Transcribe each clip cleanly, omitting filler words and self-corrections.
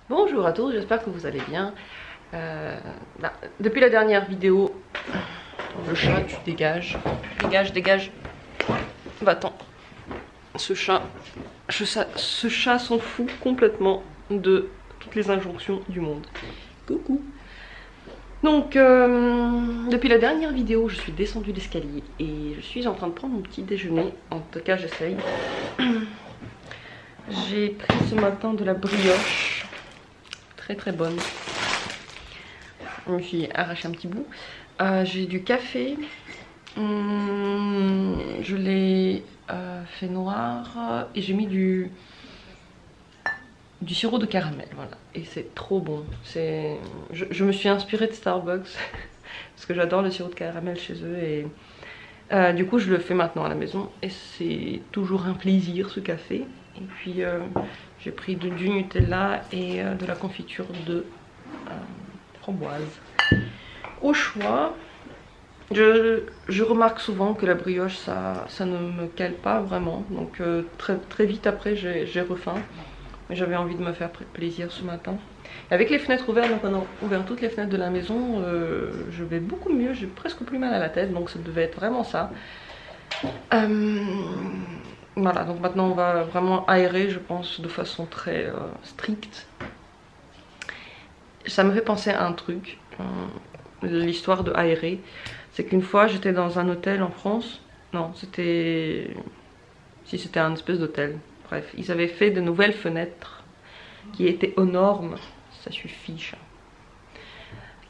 Bonjour à tous, j'espère que vous allez bien. Depuis la dernière vidéo, le chat, tu dégages, dégage. Va-t'en. Ce chat s'en fout complètement de toutes les injonctions du monde. Coucou. Donc, depuis la dernière vidéo, je suis descendue l'escalier et je suis en train de prendre mon petit déjeuner. En tout cas, j'essaye. J'ai pris ce matin de la brioche, très bonne. Je me suis arraché un petit bout. J'ai du café. Je l'ai fait noir et j'ai mis du sirop de caramel, voilà, et c'est trop bon. Je me suis inspirée de Starbucks parce que j'adore le sirop de caramel chez eux et du coup je le fais maintenant à la maison et c'est toujours un plaisir ce café. Et puis j'ai pris du Nutella et de la confiture de framboise au choix. Je remarque souvent que la brioche ça ne me cale pas vraiment, donc très vite après j'ai refaim. Mais j'avais envie de me faire plaisir ce matin. Avec les fenêtres ouvertes, donc on a ouvert toutes les fenêtres de la maison, je vais beaucoup mieux, j'ai presque plus mal à la tête, donc ça devait être vraiment ça. Voilà, donc maintenant on va vraiment aérer, je pense, de façon très stricte. Ça me fait penser à un truc, l'histoire de aérer. C'est qu'une fois j'étais dans un hôtel en France, non c'était... si c'était un espèce d'hôtel. Bref, ils avaient fait de nouvelles fenêtres qui étaient aux normes, ça suffit, chat,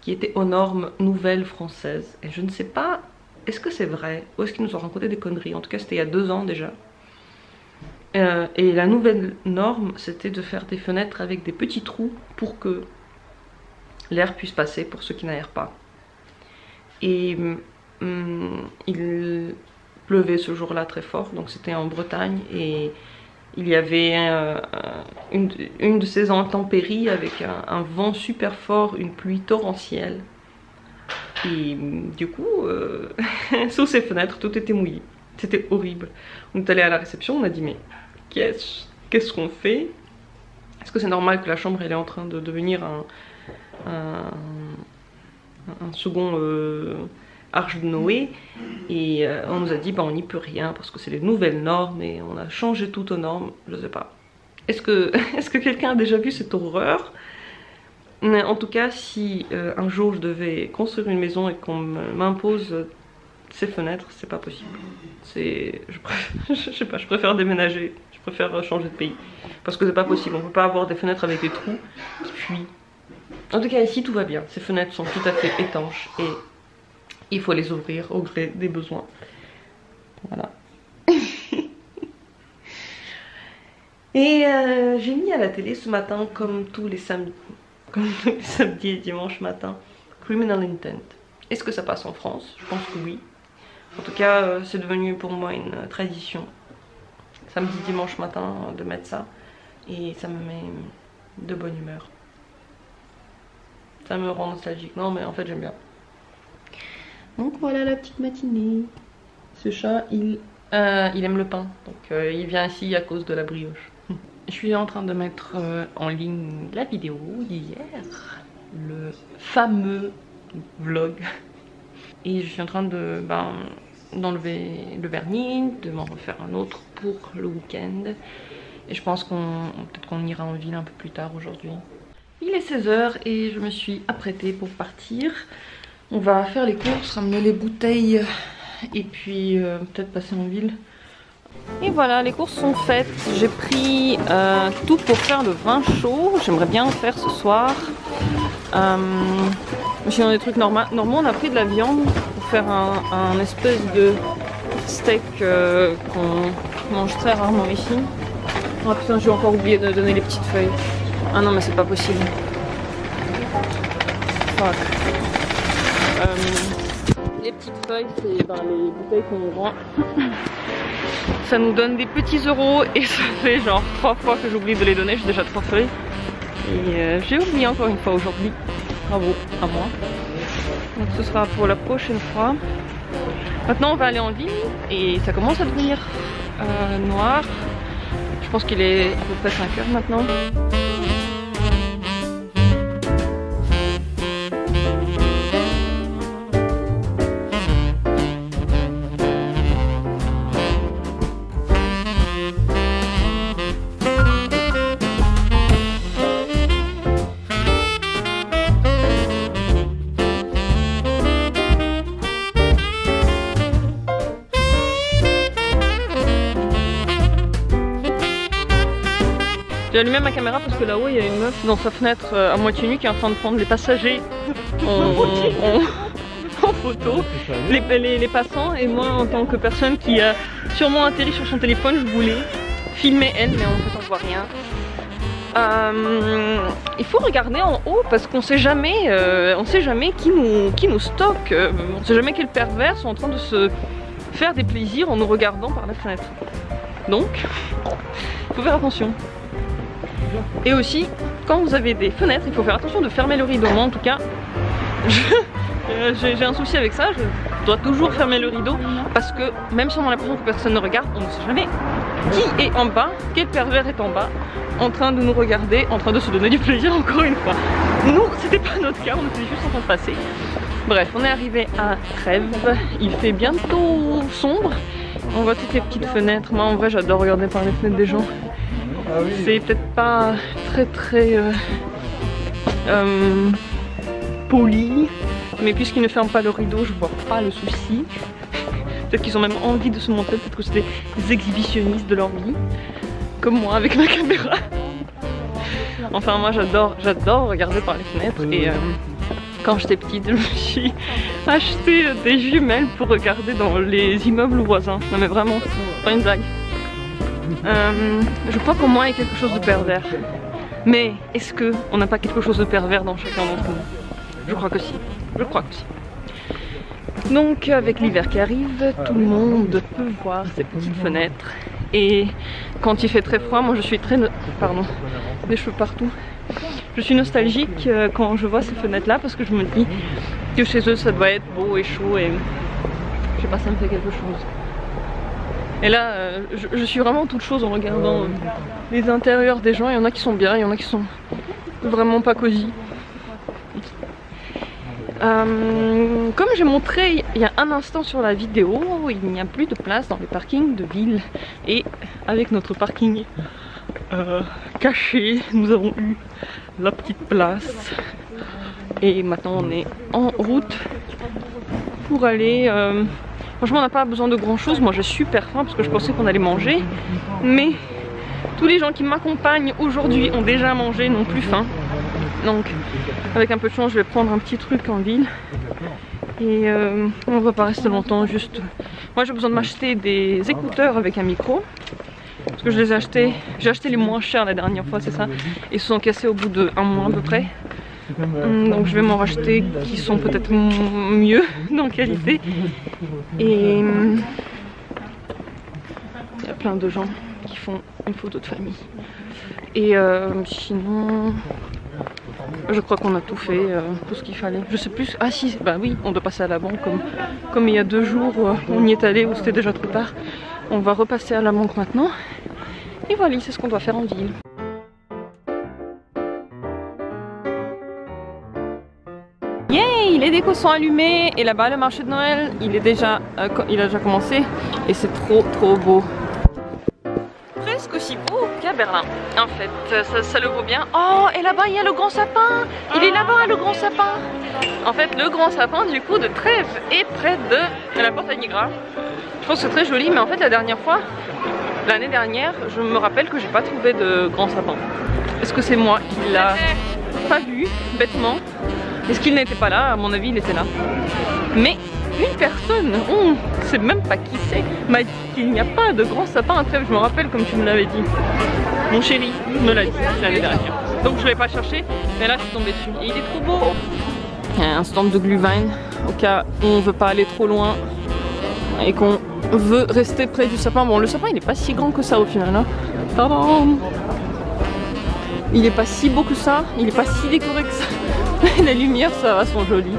qui étaient aux normes nouvelles françaises. Et je ne sais pas, est-ce que c'est vrai ou est-ce qu'ils nous ont raconté des conneries. En tout cas, c'était il y a 2 ans déjà. Et la nouvelle norme, c'était de faire des fenêtres avec des petits trous pour que l'air puisse passer pour ceux qui n'aèrent pas. Et il pleuvait ce jour-là très fort, donc c'était en Bretagne et il y avait une de ces intempéries avec un vent super fort, une pluie torrentielle. Et du coup, sous ces fenêtres, tout était mouillé. C'était horrible. On est allé à la réception, on a dit mais qu'est-ce qu'on fait? Est-ce que c'est normal que la chambre elle est en train de devenir un second Arche de Noé? Et on nous a dit bah on n'y peut rien parce que c'est les nouvelles normes et on a changé tout aux normes. Je sais pas. Est-ce que quelqu'un a déjà vu cette horreur? Mais en tout cas, si un jour je devais construire une maison et qu'on m'impose ces fenêtres, c'est pas possible. Je sais pas, je préfère déménager, je préfère changer de pays parce que c'est pas possible. On peut pas avoir des fenêtres avec des trous qui fuient. En tout cas ici tout va bien. Ces fenêtres sont tout à fait étanches et il faut les ouvrir au gré des besoins. Voilà. Et j'ai mis à la télé ce matin, comme tous les samedis et dimanches matin, Criminal Intent. Est-ce que ça passe en France? Je pense que oui. En tout cas, c'est devenu pour moi une tradition. Samedi, dimanche matin, de mettre ça. Et ça me met de bonne humeur. Ça me rend nostalgique. Non, mais en fait, j'aime bien. Donc voilà la petite matinée. Ce chat, il aime le pain. Donc il vient ici à cause de la brioche. Je suis en train de mettre en ligne la vidéo d'hier. Le fameux vlog. Et je suis en train de d'enlever le vernis, de m'en refaire un autre pour le week-end. Et je pense peut-être qu'on ira en ville un peu plus tard aujourd'hui. Il est 16 h et je me suis apprêtée pour partir. On va faire les courses, amener les bouteilles et puis peut-être passer en ville. Et voilà, les courses sont faites. J'ai pris tout pour faire le vin chaud. J'aimerais bien en faire ce soir. Sinon des trucs normaux, on a pris de la viande pour faire un espèce de steak qu'on mange très rarement ici. Oh putain, j'ai encore oublié de donner les petites feuilles. Ah non mais c'est pas possible. Fuck. Les petites feuilles, c'est les bouteilles qu'on nous vend. Ça nous donne des petits euros et ça fait genre 3 fois que j'oublie de les donner. J'ai déjà 3 feuilles. Et j'ai oublié encore une fois aujourd'hui. Bravo à moi. Donc ce sera pour la prochaine fois. Maintenant on va aller en ville et ça commence à devenir noir. Je pense qu'il est à peu près 5 h maintenant. J'ai allumé ma caméra parce que là-haut il y a une meuf dans sa fenêtre à moitié nue qui est en train de prendre les passagers en photo, les passants, et moi en tant que personne qui a sûrement atterri sur son téléphone, je voulais filmer elle, mais en fait on voit rien. Il faut regarder en haut parce qu'on sait jamais, qui nous stocke, on sait jamais quels pervers sont en train de se faire des plaisirs en nous regardant par la fenêtre. Donc, il faut faire attention. Et aussi, quand vous avez des fenêtres, il faut faire attention de fermer le rideau. Moi en tout cas, j'ai un souci avec ça, je dois toujours fermer le rideau parce que même si on a l'impression que personne ne regarde, on ne sait jamais qui est en bas, quel pervers est en bas, en train de nous regarder, en train de se donner du plaisir encore une fois. Nous, c'était pas notre cas, on était juste en train de passer. Bref, on est arrivé à Trèves, il fait bientôt sombre. On voit toutes les petites fenêtres. Moi en vrai j'adore regarder par les fenêtres des gens. C'est peut-être pas très poli, mais puisqu'ils ne ferment pas le rideau, je vois pas le souci. Peut-être qu'ils ont même envie de se montrer, peut-être que c'est des exhibitionnistes de leur vie, comme moi avec ma caméra. Enfin moi j'adore regarder par les fenêtres et quand j'étais petite je me suis acheté des jumelles pour regarder dans les immeubles voisins. Non mais vraiment, c'est pas une blague. Je crois qu'au moins il y a quelque chose de pervers. Mais est-ce qu'on n'a pas quelque chose de pervers dans chacun d'entre nous? Je crois que si. Je crois que si. Donc avec l'hiver qui arrive, tout le monde peut voir ces petites fenêtres. Et quand il fait très froid, moi je suis très... Pardon, des cheveux partout. Je suis nostalgique quand je vois ces fenêtres là parce que je me dis que chez eux ça doit être beau et chaud et... Je sais pas, ça me fait quelque chose. Et là, je suis vraiment toute chose en regardant les intérieurs des gens. Il y en a qui sont bien, il y en a qui sont vraiment pas cosy. Comme j'ai montré il y a un instant sur la vidéo, il n'y a plus de place dans les parkings de ville. Et avec notre parking caché, nous avons eu la petite place. Et maintenant on est en route pour aller... Franchement on n'a pas besoin de grand chose, moi j'ai super faim parce que je pensais qu'on allait manger. Mais tous les gens qui m'accompagnent aujourd'hui ont déjà mangé, n'ont plus faim. Donc avec un peu de chance je vais prendre un petit truc en ville. Et on va pas rester longtemps, juste... Moi j'ai besoin de m'acheter des écouteurs avec un micro. Parce que je les ai achetés, j'ai acheté les moins chers la dernière fois, c'est ça. Ils se sont cassés au bout d'un mois à peu près. Donc je vais m'en racheter qui sont peut-être mieux dans qualité. Et il y a plein de gens qui font une photo de famille. Et sinon, je crois qu'on a tout fait, tout ce qu'il fallait. Je sais plus, ah si, bah oui, on doit passer à la banque comme il y a 2 jours, on y est allé où c'était déjà trop tard. On va repasser à la banque maintenant. Et voilà, c'est ce qu'on doit faire en ville. Yay, les décos sont allumés et là-bas le marché de Noël, il a déjà commencé et c'est trop beau. Presque aussi beau qu'à Berlin. En fait, ça le vaut bien. Oh, et là-bas il y a le grand sapin. Il est là-bas le grand sapin. En fait, le grand sapin du coup de Trèves est près de la porte à Nigra. Je pense que c'est très joli, mais en fait la dernière fois, l'année dernière, je me rappelle que j'ai pas trouvé de grand sapin. Est-ce que c'est moi qui l'a pas vu bêtement? Est-ce qu'il n'était pas là? À mon avis il était là. Mais une personne, on ne sait même pas qui c'est, m'a dit qu'il n'y a pas de grand sapin à Trèves. Je me rappelle comme tu me l'avais dit. Mon chéri me l'a dit l'année dernière. Donc je ne l'ai pas cherché, mais là je suis tombée dessus. Et il est trop beau. Il y a un stand de Glühwein au cas où on ne veut pas aller trop loin et qu'on veut rester près du sapin. Bon, le sapin il est pas si grand que ça au final, hein. Pardon. Il est pas si beau que ça, il est pas si décoré que ça. Les lumières ça va, sont jolies.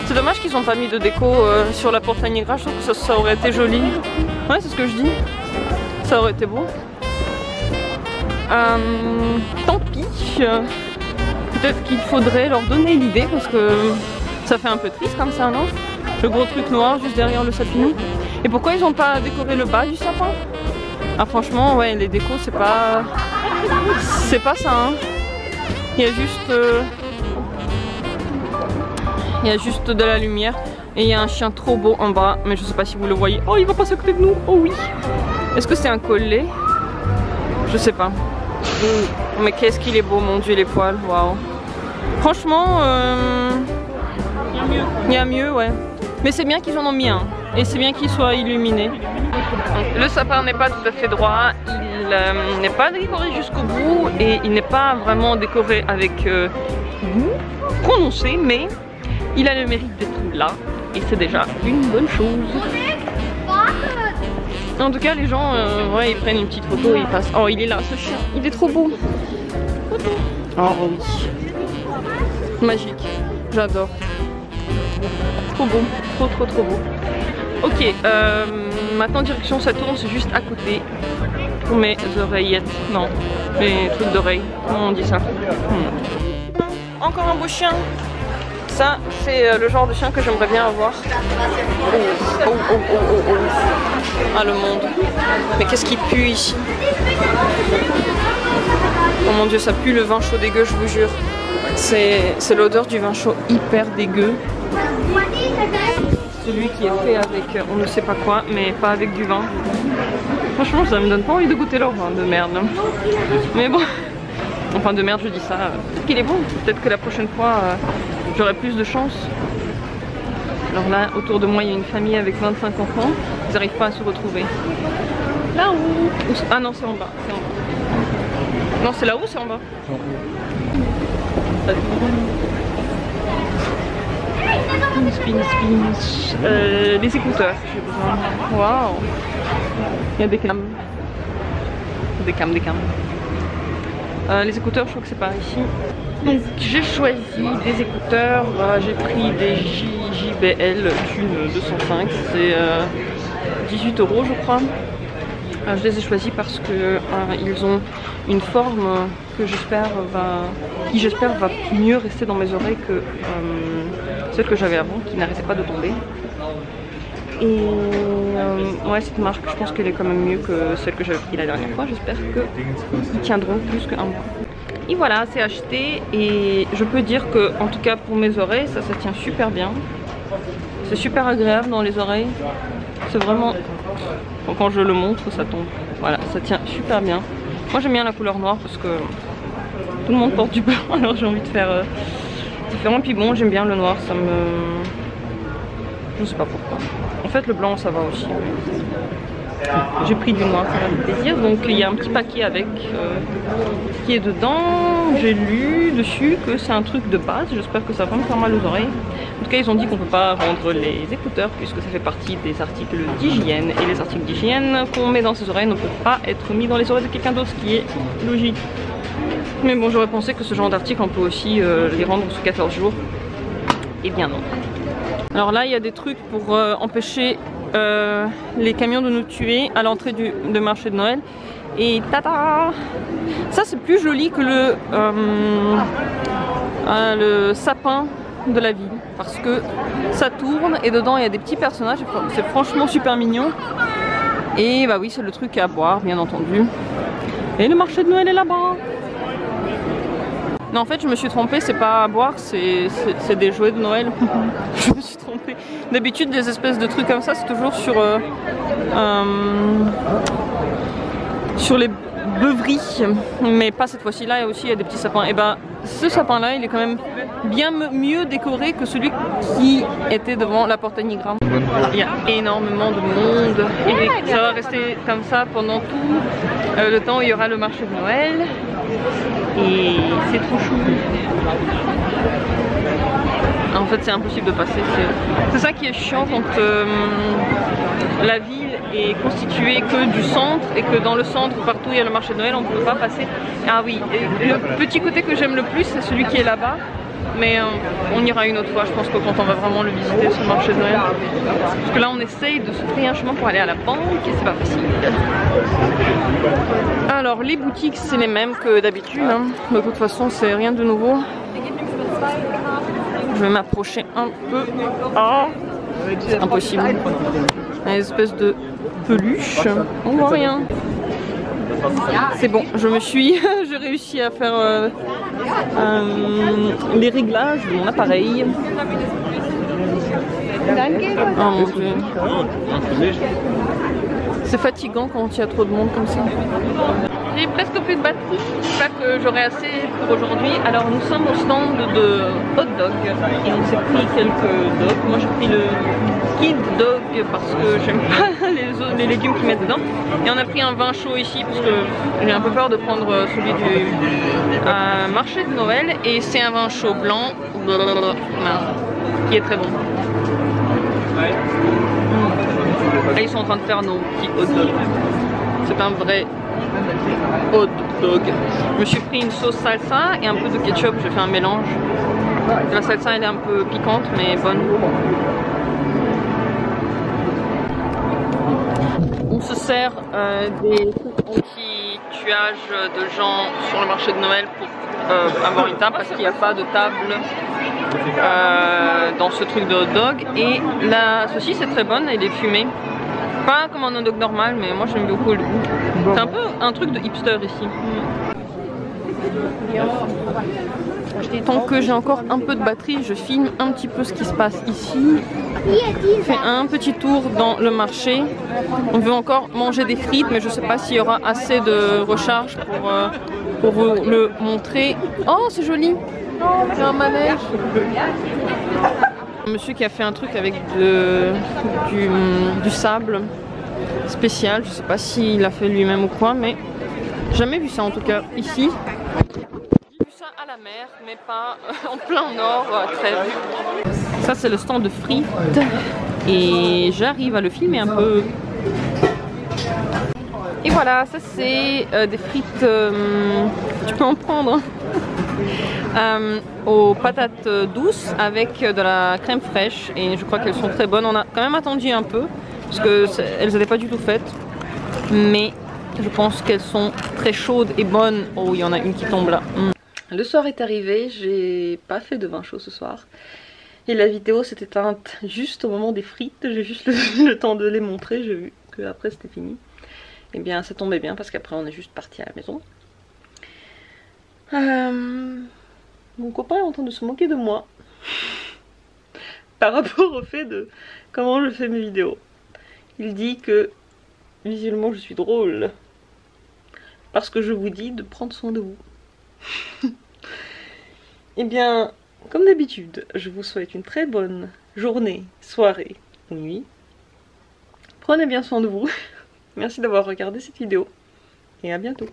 C'est dommage qu'ils n'ont pas mis de déco sur la porte à Nigra. Je trouve que ça aurait été joli. Ouais, c'est ce que je dis. Ça aurait été beau. Tant pis. Peut-être qu'il faudrait leur donner l'idée parce que ça fait un peu triste comme ça, non? Le gros truc noir juste derrière le sapinou. Et pourquoi ils n'ont pas décoré le bas du sapin? Ah franchement, ouais, les décos c'est pas ça, hein. Il y a juste de la lumière et il y a un chien trop beau en bas, mais je sais pas si vous le voyez. Oh, il va passer à côté de nous. Oh oui. Est-ce que c'est un collet? Je sais pas. Mais qu'est-ce qu'il est beau, mon Dieu, les poils, waouh. Franchement, il y a mieux, ouais. Mais c'est bien qu'ils en ont mis un. Et c'est bien qu'il soit illuminé. Le sapin n'est pas tout à fait droit. Il n'est pas décoré jusqu'au bout. Et il n'est pas vraiment décoré avec goût prononcé. Mais il a le mérite d'être là. Et c'est déjà une bonne chose. En tout cas, les gens, ouais, ils prennent une petite photo et ils passent. Oh, il est là, ce chien. Il est trop beau. Oh oui. Magique. J'adore. Trop beau. Trop beau. Ok, maintenant direction ça tourne, c'est juste à côté. Pour mes oreillettes. Non, mes trucs d'oreilles. Comment on dit ça? Encore un beau chien. Ça, c'est le genre de chien que j'aimerais bien avoir. Oh. Ah, le monde. Mais qu'est-ce qui pue ici? Oh mon Dieu, ça pue le vin chaud dégueu, je vous jure. C'est l'odeur du vin chaud hyper dégueu. Celui qui est fait avec on ne sait pas quoi, mais pas avec du vin. Franchement, ça me donne pas envie de goûter leur vin de merde. Mais bon, enfin de merde, je dis ça. Peut-être qu'il est bon. Peut-être que la prochaine fois, j'aurai plus de chance. Alors là, autour de moi, il y a une famille avec 25 enfants. Ils n'arrivent pas à se retrouver. Là-haut. Ah non, c'est en bas. Non, c'est là-haut, c'est en bas. Spin. Les écouteurs, j'ai besoin. Waouh. Il y a des cams. Des cams. Les écouteurs, je crois que c'est par ici. Donc j'ai choisi des écouteurs. J'ai pris des JBL Thune 205. C'est 18 € je crois. Je les ai choisis parce que ils ont une forme que j'espère va mieux rester dans mes oreilles que celle que j'avais avant, qui n'arrêtait pas de tomber. Et ouais, cette marque, je pense qu'elle est quand même mieux que celle que j'avais pris la dernière fois. J'espère qu'ils tiendront plus qu'un mois. Et voilà, c'est acheté et je peux dire que, en tout cas pour mes oreilles, ça tient super bien. C'est super agréable dans les oreilles. C'est vraiment... Quand je le montre, ça tombe. Voilà, ça tient super bien. Moi j'aime bien la couleur noire parce que tout le monde porte du blanc, alors j'ai envie de faire différent. Puis bon, j'aime bien le noir, ça me... Je sais pas pourquoi. En fait le blanc ça va aussi. J'ai pris du noir, ça m'a fait plaisir. Donc il y a un petit paquet avec qui est dedans. J'ai lu dessus que c'est un truc de base. J'espère que ça va pas me faire mal aux oreilles. En tout cas ils ont dit qu'on peut pas vendre les écouteurs puisque ça fait partie des articles d'hygiène. Et les articles d'hygiène qu'on met dans ses oreilles ne peuvent pas être mis dans les oreilles de quelqu'un d'autre, ce qui est logique. Mais bon, j'aurais pensé que ce genre d'article on peut aussi les rendre sous 14 jours. Eh bien non. Alors là il y a des trucs pour empêcher les camions de nous tuer à l'entrée de marché de Noël. Et tada! Ça c'est plus joli que le sapin de la ville parce que ça tourne et dedans il y a des petits personnages. C'est franchement super mignon. Et bah oui, c'est le truc à boire bien entendu. Et le marché de Noël est là-bas. Non, en fait je me suis trompée, c'est pas à boire, c'est des jouets de Noël. Je me suis trompée. D'habitude des espèces de trucs comme ça c'est toujours sur les beuveries, mais pas cette fois-ci. Là aussi il y a des petits sapins. Et bah ce sapin là il est quand même bien mieux décoré que celui qui était devant la porte Anigram. Il y a énormément de monde et ça va rester comme ça pendant tout le temps où il y aura le marché de Noël. Et c'est trop chou. En fait c'est impossible de passer. C'est ça qui est chiant quand la ville est constituée que du centre et que dans le centre partout il y a le marché de Noël, on ne peut pas passer. Ah oui, et le petit côté que j'aime le plus c'est celui qui est là-bas. Mais on ira une autre fois, je pense que quand on va vraiment le visiter ce marché de Noël. Parce que là on essaye de se frayer un chemin pour aller à la banque et c'est pas facile. Alors les boutiques c'est les mêmes que d'habitude, hein. De toute façon c'est rien de nouveau. Je vais m'approcher un peu. Oh, c'est impossible. Une espèce de peluche. On voit rien. C'est bon, j'ai réussi à faire les réglages de mon appareil. Oh mon Dieu. C'est fatigant quand il y a trop de monde comme ça. J'ai presque plus de batterie, j'espère que j'aurai assez pour aujourd'hui. Alors nous sommes au stand de hot dog et on s'est pris quelques dogs. Moi j'ai pris le kid dog parce que j'aime pas les légumes qu'ils mettent dedans. Et on a pris un vin chaud ici parce que j'ai un peu peur de prendre celui du marché de Noël. Et c'est un vin chaud blanc qui est très bon. Là ils sont en train de faire nos petits hot dogs. C'est un vrai hot dog. Je me suis pris une sauce salsa et un peu de ketchup, j'ai fait un mélange. La salsa elle est un peu piquante mais bonne. On se sert des trucs anti-tuage de gens sur le marché de Noël pour avoir une table parce qu'il n'y a pas de table dans ce truc de hot dog. Et la saucisse est très bonne, elle est fumée. Pas comme un hot dog normal, mais moi j'aime beaucoup le goût. C'est un peu un truc de hipster ici. Tant que j'ai encore un peu de batterie, je filme un petit peu ce qui se passe ici. On fait un petit tour dans le marché. On veut encore manger des frites, mais je sais pas s'il y aura assez de recharge pour vous le montrer. Oh, c'est joli! C'est un manège. Un monsieur qui a fait un truc avec du sable spécial. Je sais pas s'il l'a fait lui-même ou quoi, mais jamais vu ça en tout cas ici. J'ai vu ça à la mer, mais pas en plein nord, Trèves. Ça c'est le stand de frites et j'arrive à le filmer un peu. Et voilà, ça c'est des frites, tu peux en prendre, aux patates douces avec de la crème fraîche et je crois qu'elles sont très bonnes. On a quand même attendu un peu parce qu'elles n'étaient pas du tout faites, mais je pense qu'elles sont très chaudes et bonnes. Oh, il y en a une qui tombe là. Le soir est arrivé, j'ai pas fait de vin chaud ce soir. Et la vidéo s'est éteinte juste au moment des frites, j'ai juste le temps de les montrer, j'ai vu qu'après c'était fini. Et bien ça tombait bien parce qu'après on est juste parti à la maison. Mon copain est en train de se moquer de moi par rapport au fait de comment je fais mes vidéos. Il dit que visuellement je suis drôle parce que je vous dis de prendre soin de vous. Et bien, comme d'habitude, je vous souhaite une très bonne journée, soirée ou nuit. Prenez bien soin de vous. Merci d'avoir regardé cette vidéo et à bientôt.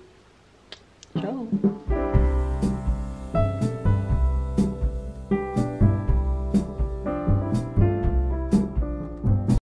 Ciao.